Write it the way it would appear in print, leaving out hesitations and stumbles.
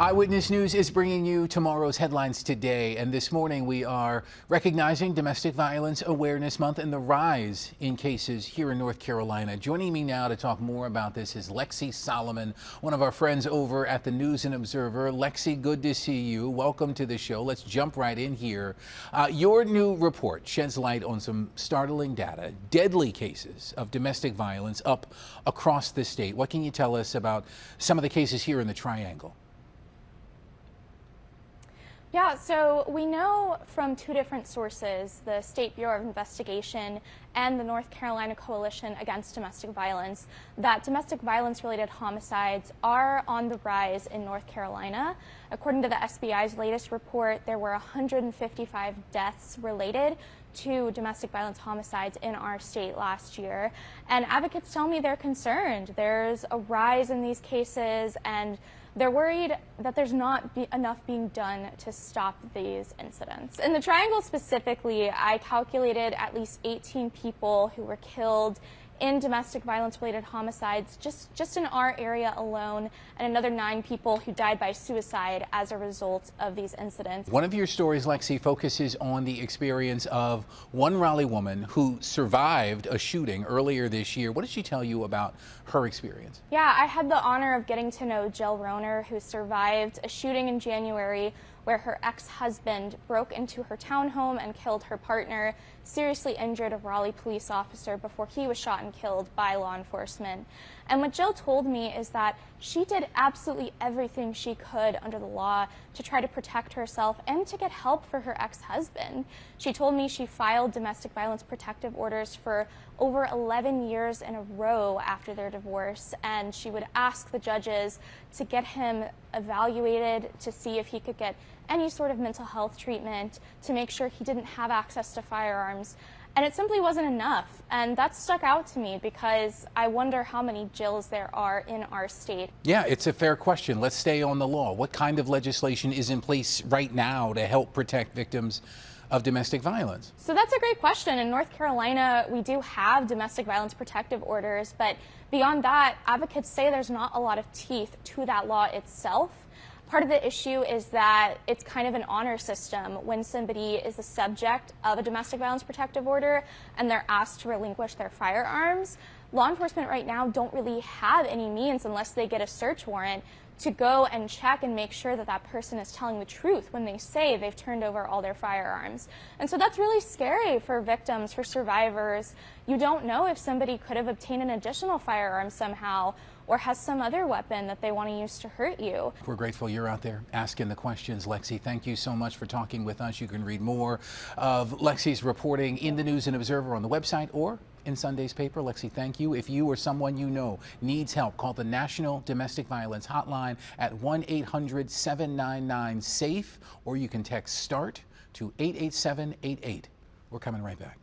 Eyewitness News is bringing you tomorrow's headlines today, and this morning we are recognizing Domestic Violence Awareness Month and the rise in cases here in North Carolina. Joining me now to talk more about this is Lexi Solomon, one of our friends over at the News and Observer. Lexi, good to see you. Welcome to the show. Let's jump right in here. Your new report sheds light on some startling data, deadly cases of domestic violence up across the state. What can you tell us about some of the cases here in the Triangle? Yeah, so we know from two different sources, the State Bureau of Investigation and the North Carolina Coalition Against Domestic Violence, that domestic violence-related homicides are on the rise in North Carolina. According to the SBI's latest report, there were 155 deaths related to domestic violence homicides in our state last year. And advocates tell me they're concerned. There's a rise in these cases, and they're worried that there's not enough being done to stop these incidents. In the Triangle specifically, I calculated at least 18 people who were killed in domestic violence-related homicides just in our area alone, and another 9 people who died by suicide as a result of these incidents. One of your stories, Lexi, focuses on the experience of one Raleigh woman who survived a shooting earlier this year. What did she tell you about her experience? Yeah, I had the honor of getting to know Jill Roner, who survived a shooting in January where her ex-husband broke into her townhome and killed her partner, seriously injured a Raleigh police officer before he was shot and killed by law enforcement. And what Jill told me is that she did absolutely everything she could under the law to try to protect herself and to get help for her ex-husband. She told me she filed domestic violence protective orders for over 11 years in a row after their divorce, and she would ask the judges to get him evaluated to see if he could get any sort of mental health treatment, to make sure he didn't have access to firearms. And it simply wasn't enough. And that stuck out to me because I wonder how many Jills there are in our state. Yeah, it's a fair question. Let's stay on the law. What kind of legislation is in place right now to help protect victims of domestic violence? So that's a great question. In North Carolina, we do have domestic violence protective orders, but beyond that, advocates say there's not a lot of teeth to that law itself. Part of the issue is that it's kind of an honor system when somebody is the subject of a domestic violence protective order and they're asked to relinquish their firearms. Law enforcement right now don't really have any means, unless they get a search warrant, to go and check and make sure that that person is telling the truth when they say they've turned over all their firearms. And so that's really scary for victims, for survivors. You don't know if somebody could have obtained an additional firearm somehow or has some other weapon that they want to use to hurt you. We're grateful you're out there asking the questions, Lexi. Thank you so much for talking with us. You can read more of Lexi's reporting in the News and Observer on the website or in Sunday's paper. Lexi, thank you. If you or someone you know needs help, call the National Domestic Violence Hotline at 1-800-799-SAFE, or you can text START to 88788. We're coming right back.